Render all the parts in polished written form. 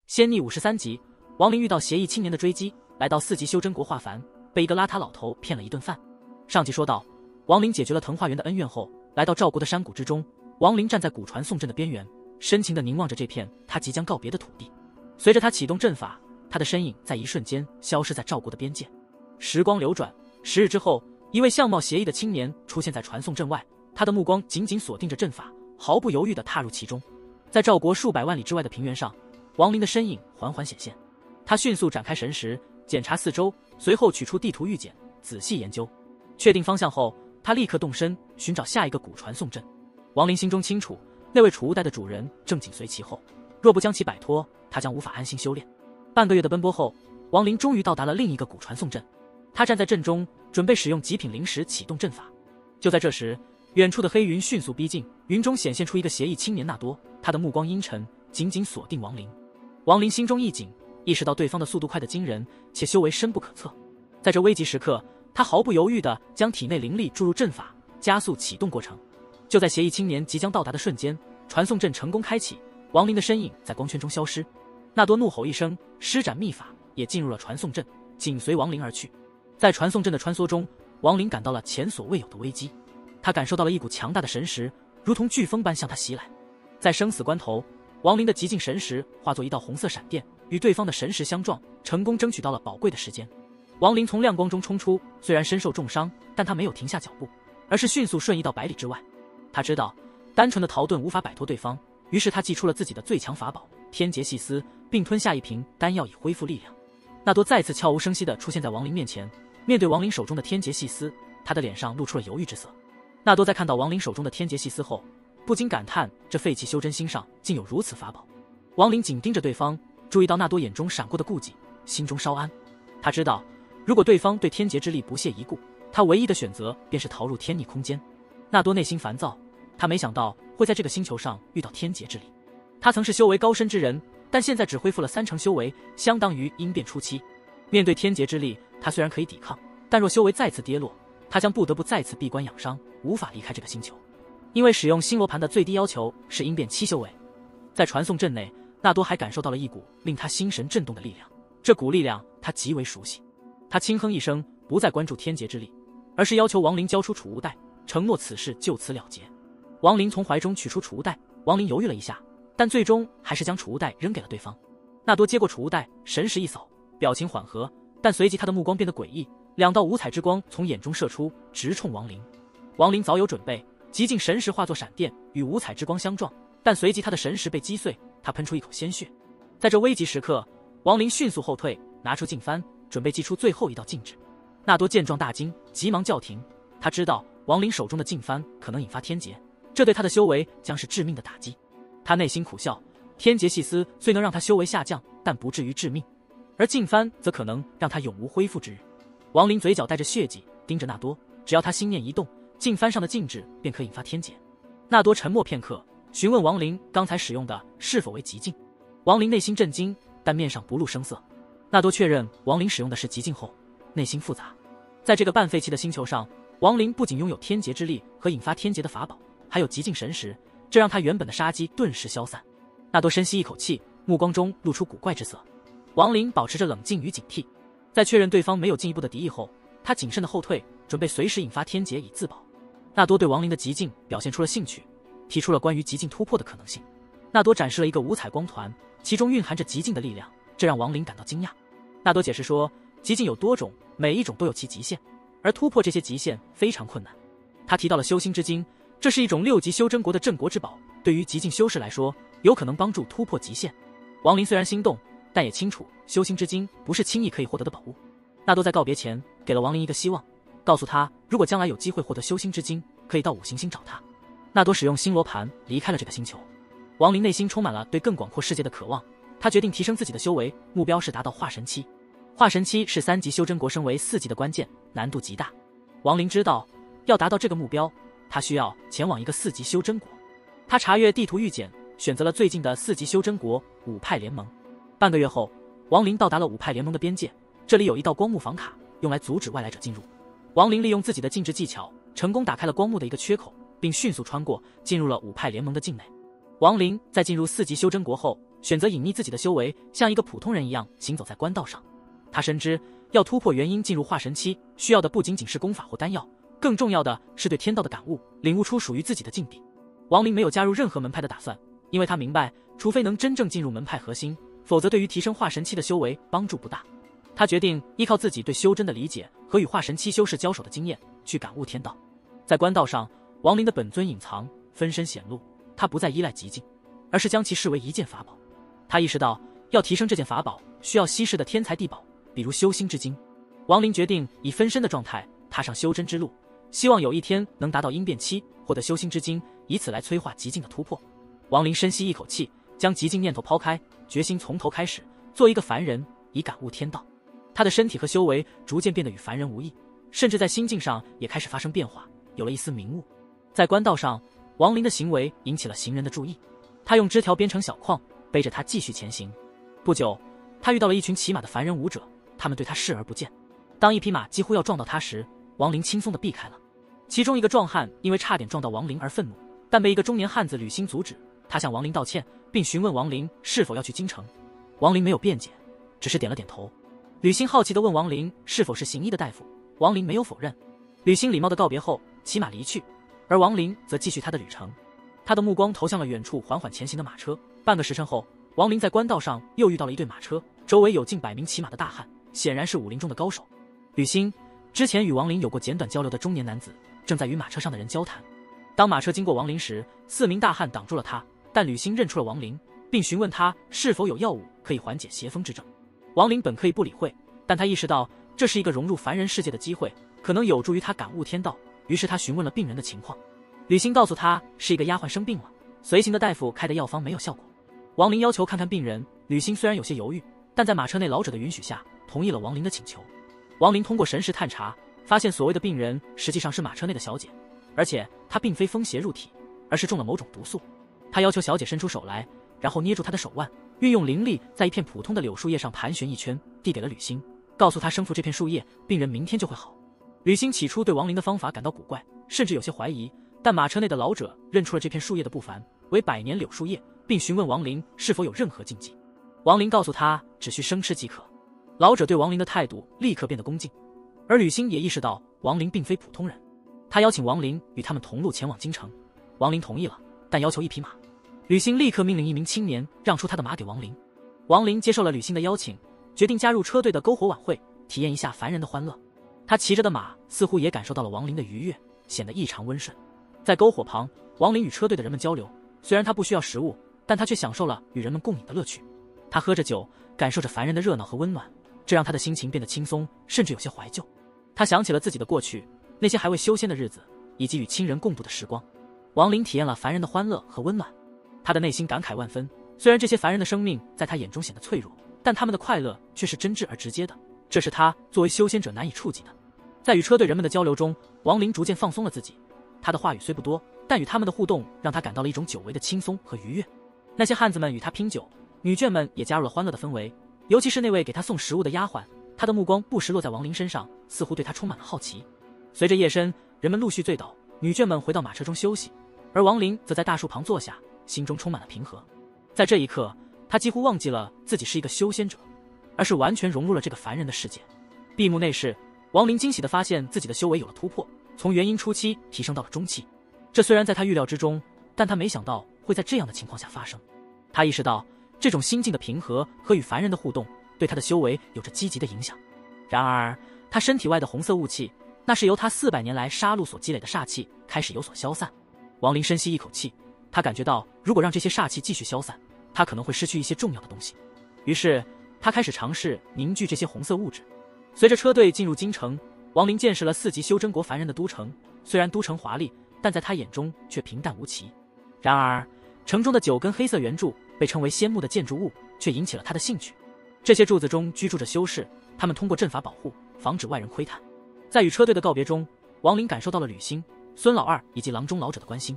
仙逆53集，亡灵遇到邪异青年的追击，来到4级修真国化凡，被一个邋遢老头骗了一顿饭。上集说到，亡灵解决了藤化园的恩怨后，来到赵国的山谷之中。亡灵站在古传送阵的边缘，深情地凝望着这片他即将告别的土地。随着他启动阵法，他的身影在一瞬间消失在赵国的边界。时光流转，10日之后，一位相貌邪异的青年出现在传送阵外，他的目光紧紧锁定着阵法，毫不犹豫地踏入其中。在赵国数百万里之外的平原上，亡灵的身影缓缓显现。他迅速展开神识，检查四周，随后取出地图预检，仔细研究。确定方向后，他立刻动身寻找下一个古传送阵。亡灵心中清楚，那位储物袋的主人正紧随其后，若不将其摆脱，他将无法安心修炼。半个月的奔波后，亡灵终于到达了另一个古传送阵。他站在阵中，准备使用极品灵石启动阵法。就在这时，远处的黑云迅速逼近，云中显现出一个邪异青年纳多，他的目光阴沉，紧紧锁定亡灵。亡灵心中一紧，意识到对方的速度快得惊人，且修为深不可测。在这危急时刻，他毫不犹豫地将体内灵力注入阵法，加速启动过程。就在邪异青年即将到达的瞬间，传送阵成功开启，亡灵的身影在光圈中消失。纳多怒吼一声，施展秘法，也进入了传送阵，紧随亡灵而去。在传送阵的穿梭中，亡灵感到了前所未有的危机。他感受到了一股强大的神识，如同飓风般向他袭来。在生死关头，亡灵的极境神识化作一道红色闪电，与对方的神识相撞，成功争取到了宝贵的时间。亡灵从亮光中冲出，虽然身受重伤，但他没有停下脚步，而是迅速瞬移到百里之外。他知道单纯的逃遁无法摆脱对方，于是他祭出了自己的最强法宝天劫细丝，并吞下一瓶丹药以恢复力量。纳多再次悄无声息地出现在亡灵面前，面对亡灵手中的天劫细丝，他的脸上露出了犹豫之色。纳多在看到亡灵手中的天劫细丝后，不禁感叹这废弃修真心上竟有如此法宝。亡灵紧盯着对方，注意到纳多眼中闪过的顾忌，心中稍安。他知道如果对方对天劫之力不屑一顾，他唯一的选择便是逃入天逆空间。纳多内心烦躁，他没想到会在这个星球上遇到天劫之力。他曾是修为高深之人，但现在只恢复了3成修为，相当于因变初期。面对天劫之力，他虽然可以抵抗，但若修为再次跌落，他将不得不再次闭关养伤，无法离开这个星球。因为使用星罗盘的最低要求是因变期修为。在传送阵内，纳多还感受到了一股令他心神震动的力量，这股力量他极为熟悉。他轻哼一声，不再关注天劫之力，而是要求亡灵交出储物袋，承诺此事就此了结。亡灵从怀中取出储物袋，亡灵犹豫了一下，但最终还是将储物袋扔给了对方。纳多接过储物袋，神识一扫，表情缓和，但随即他的目光变得诡异，2道五彩之光从眼中射出，直冲亡灵。亡灵早有准备，极尽神识化作闪电，与五彩之光相撞，但随即他的神识被击碎，他喷出一口鲜血。在这危急时刻，亡灵迅速后退，拿出镜幡，准备祭出最后一道禁制。纳多见状大惊，急忙叫停。他知道亡灵手中的镜幡可能引发天劫，这对他的修为将是致命的打击。他内心苦笑，天劫细丝虽能让他修为下降，但不至于致命，而镜幡则可能让他永无恢复之日。亡灵嘴角带着血迹，盯着纳多，只要他心念一动，镜幡上的禁制便可引发天劫。纳多沉默片刻，询问亡灵刚才使用的是否为极境。亡灵内心震惊，但面上不露声色。纳多确认亡灵使用的是极境后，内心复杂。在这个半废弃的星球上，亡灵不仅拥有天劫之力和引发天劫的法宝，还有极境神识，这让他原本的杀机顿时消散。纳多深吸一口气，目光中露出古怪之色。亡灵保持着冷静与警惕，在确认对方没有进一步的敌意后，他谨慎的后退，准备随时引发天劫以自保。纳多对亡灵的极境表现出了兴趣，提出了关于极境突破的可能性。纳多展示了一个五彩光团，其中蕴含着极境的力量，这让亡灵感到惊讶。纳多解释说，极境有多种，每一种都有其极限，而突破这些极限非常困难。他提到了修心之经，这是一种6级修真国的镇国之宝，对于极境修士来说，有可能帮助突破极限。亡灵虽然心动，但也清楚修心之经不是轻易可以获得的宝物。纳多在告别前给了亡灵一个希望，告诉他如果将来有机会获得修心之经，可以到五行星找他。纳多使用星罗盘离开了这个星球。亡灵内心充满了对更广阔世界的渴望，他决定提升自己的修为，目标是达到化神期。化神期是3级修真国升为4级的关键，难度极大。亡灵知道要达到这个目标，他需要前往一个4级修真国。他查阅地图预检，选择了最近的4级修真国五派联盟。半个月后，亡灵到达了五派联盟的边界，这里有一道光幕房卡，用来阻止外来者进入。亡灵利用自己的禁制技巧，成功打开了光幕的一个缺口，并迅速穿过，进入了五派联盟的境内。亡灵在进入4级修真国后，选择隐匿自己的修为，像一个普通人一样行走在官道上。他深知要突破元婴进入化神期，需要的不仅仅是功法或丹药，更重要的是对天道的感悟，领悟出属于自己的境地。王林没有加入任何门派的打算，因为他明白，除非能真正进入门派核心，否则对于提升化神期的修为帮助不大。他决定依靠自己对修真的理解和与化神期修士交手的经验，去感悟天道。在官道上，王林的本尊隐藏，分身显露，他不再依赖极境，而是将其视为一件法宝。他意识到，要提升这件法宝，需要稀世的天才地宝，比如修心之经。王林决定以分身的状态踏上修真之路，希望有一天能达到阴变期，获得修心之经，以此来催化极境的突破。王林深吸一口气，将极境念头抛开，决心从头开始，做一个凡人，以感悟天道。他的身体和修为逐渐变得与凡人无异，甚至在心境上也开始发生变化，有了一丝明悟。在官道上，王林的行为引起了行人的注意，他用枝条编成小筐，背着他继续前行。不久，他遇到了一群骑马的凡人武者，他们对他视而不见。当一匹马几乎要撞到他时，王林轻松地避开了。其中一个壮汉因为差点撞到王林而愤怒，但被一个中年汉子吕兴阻止。他向王林道歉，并询问王林是否要去京城。王林没有辩解，只是点了点头。吕兴好奇地问王林是否是行医的大夫，王林没有否认。吕兴礼貌地告别后骑马离去，而王林则继续他的旅程。他的目光投向了远处缓缓前行的马车。半个时辰后，王林在官道上又遇到了一队马车，周围有近100名骑马的大汉，显然是武林中的高手。吕兴，之前与王林有过简短交流的中年男子，正在与马车上的人交谈。当马车经过王林时，4名大汉挡住了他，但吕兴认出了王林，并询问他是否有药物可以缓解邪风之症。王林本可以不理会，但他意识到这是一个融入凡人世界的机会，可能有助于他感悟天道，于是他询问了病人的情况。吕兴告诉他是一个丫鬟生病了，随行的大夫开的药方没有效果。王林要求看看病人，吕兴虽然有些犹豫，但在马车内老者的允许下，同意了王林的请求。王林通过神识探查，发现所谓的病人实际上是马车内的小姐，而且她并非风邪入体，而是中了某种毒素。他要求小姐伸出手来，然后捏住她的手腕，运用灵力在一片普通的柳树叶上盘旋一圈，递给了吕兴，告诉他生服这片树叶，病人明天就会好。吕兴起初对王林的方法感到古怪，甚至有些怀疑，但马车内的老者认出了这片树叶的不凡，为百年柳树叶，并询问王林是否有任何禁忌。王林告诉他只需生吃即可。老者对王林的态度立刻变得恭敬，而吕兴也意识到王林并非普通人。他邀请王林与他们同路前往京城，王林同意了，但要求1匹马。吕兴立刻命令一名青年让出他的马给王林。王林接受了吕兴的邀请，决定加入车队的篝火晚会，体验一下凡人的欢乐。他骑着的马似乎也感受到了王林的愉悦，显得异常温顺。在篝火旁，王林与车队的人们交流，虽然他不需要食物，但他却享受了与人们共饮的乐趣。他喝着酒，感受着凡人的热闹和温暖，这让他的心情变得轻松，甚至有些怀旧。他想起了自己的过去，那些还未修仙的日子，以及与亲人共度的时光。王林体验了凡人的欢乐和温暖，他的内心感慨万分。虽然这些凡人的生命在他眼中显得脆弱，但他们的快乐却是真挚而直接的，这是他作为修仙者难以触及的。在与车队人们的交流中，王林逐渐放松了自己。他的话语虽不多，但与他们的互动让他感到了一种久违的轻松和愉悦。那些汉子们与他拼酒，女眷们也加入了欢乐的氛围，尤其是那位给他送食物的丫鬟，她的目光不时落在王林身上，似乎对他充满了好奇。随着夜深，人们陆续醉倒，女眷们回到马车中休息，而王林则在大树旁坐下，心中充满了平和。在这一刻，他几乎忘记了自己是一个修仙者，而是完全融入了这个凡人的世界。闭幕内视，王林惊喜地发现自己的修为有了突破，从元婴初期提升到了中期。这虽然在他预料之中，但他没想到会在这样的情况下发生。他意识到这种心境的平和和与凡人的互动对他的修为有着积极的影响。然而他身体外的红色雾气，那是由他400年来杀戮所积累的煞气开始有所消散。王林深吸一口气，他感觉到如果让这些煞气继续消散，他可能会失去一些重要的东西。于是他开始尝试凝聚这些红色物质。随着车队进入京城，王林见识了4级修真国凡人的都城。虽然都城华丽，但在他眼中却平淡无奇。然而城中的9根黑色圆柱被称为仙木的建筑物却引起了他的兴趣。这些柱子中居住着修士，他们通过阵法保护，防止外人窥探。在与车队的告别中，王林感受到了吕兴、孙老二以及郎中老者的关心，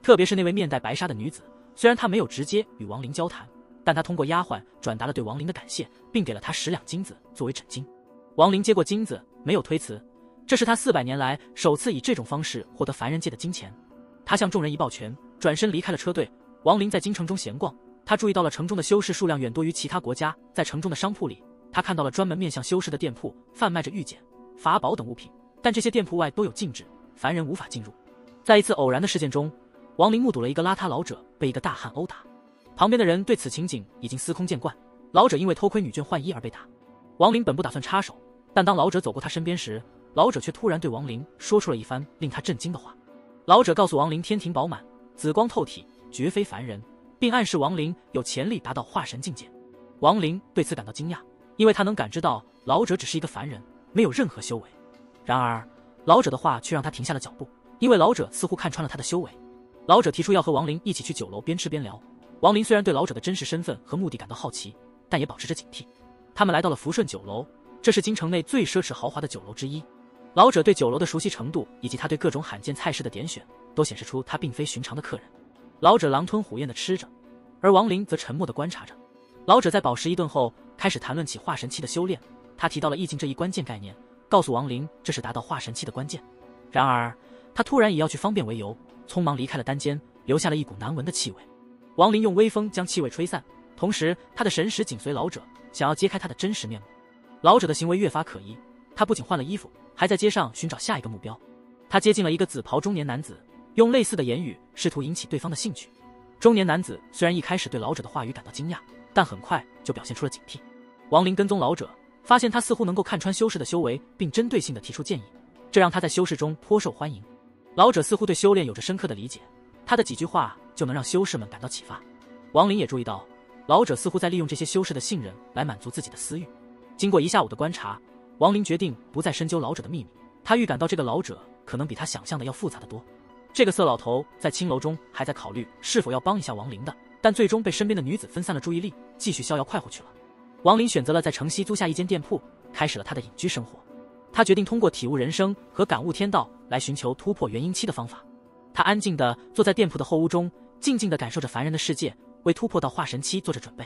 特别是那位面带白纱的女子。虽然她没有直接与王林交谈，但她通过丫鬟转达了对王林的感谢，并给了他10两金子作为枕巾。王林接过金子，没有推辞，这是他400年来首次以这种方式获得凡人界的金钱。他向众人一抱拳，转身离开了车队。王林在京城中闲逛，他注意到了城中的修士数量远多于其他国家，在城中的商铺里，他看到了专门面向修士的店铺，贩卖着玉简、法宝等物品，但这些店铺外都有禁制，凡人无法进入。在一次偶然的事件中，王林目睹了一个邋遢老者被一个大汉殴打，旁边的人对此情景已经司空见惯，老者因为偷窥女眷换衣而被打。王林本不打算插手，但当老者走过他身边时，老者却突然对王林说出了一番令他震惊的话。老者告诉王林天庭饱满，紫光透体，绝非凡人，并暗示王林有潜力达到化神境界。王林对此感到惊讶，因为他能感知到老者只是一个凡人，没有任何修为。然而老者的话却让他停下了脚步，因为老者似乎看穿了他的修为。老者提出要和王林一起去酒楼边吃边聊。王林虽然对老者的真实身份和目的感到好奇，但也保持着警惕。他们来到了福顺酒楼，这是京城内最奢侈豪华的酒楼之一。老者对酒楼的熟悉程度以及他对各种罕见菜式的点选，都显示出他并非寻常的客人。老者狼吞虎咽地吃着，而王林则沉默地观察着。老者在饱食一顿后，开始谈论起化神期的修炼。他提到了意境这一关键概念，告诉王林这是达到化神期的关键。然而他突然以要去方便为由，匆忙离开了单间，留下了一股难闻的气味。王林用微风将气味吹散，同时他的神识紧随老者，想要揭开他的真实面目。老者的行为越发可疑，他不仅换了衣服，还在街上寻找下一个目标。他接近了一个紫袍中年男子，用类似的言语试图引起对方的兴趣。中年男子虽然一开始对老者的话语感到惊讶，但很快就表现出了警惕。王林跟踪老者，发现他似乎能够看穿修士的修为，并针对性地提出建议，这让他在修士中颇受欢迎。老者似乎对修炼有着深刻的理解，他的几句话就能让修士们感到启发。王林也注意到，老者似乎在利用这些修士的信任来满足自己的私欲。经过一下午的观察，王林决定不再深究老者的秘密。他预感到这个老者可能比他想象的要复杂得多。这个色老头在青楼中还在考虑是否要帮一下王林的，但最终被身边的女子分散了注意力，继续逍遥快活去了。王林选择了在城西租下一间店铺，开始了他的隐居生活。他决定通过体悟人生和感悟天道来寻求突破元婴期的方法。他安静地坐在店铺的后屋中，静静地感受着凡人的世界，为突破到化神期做着准备。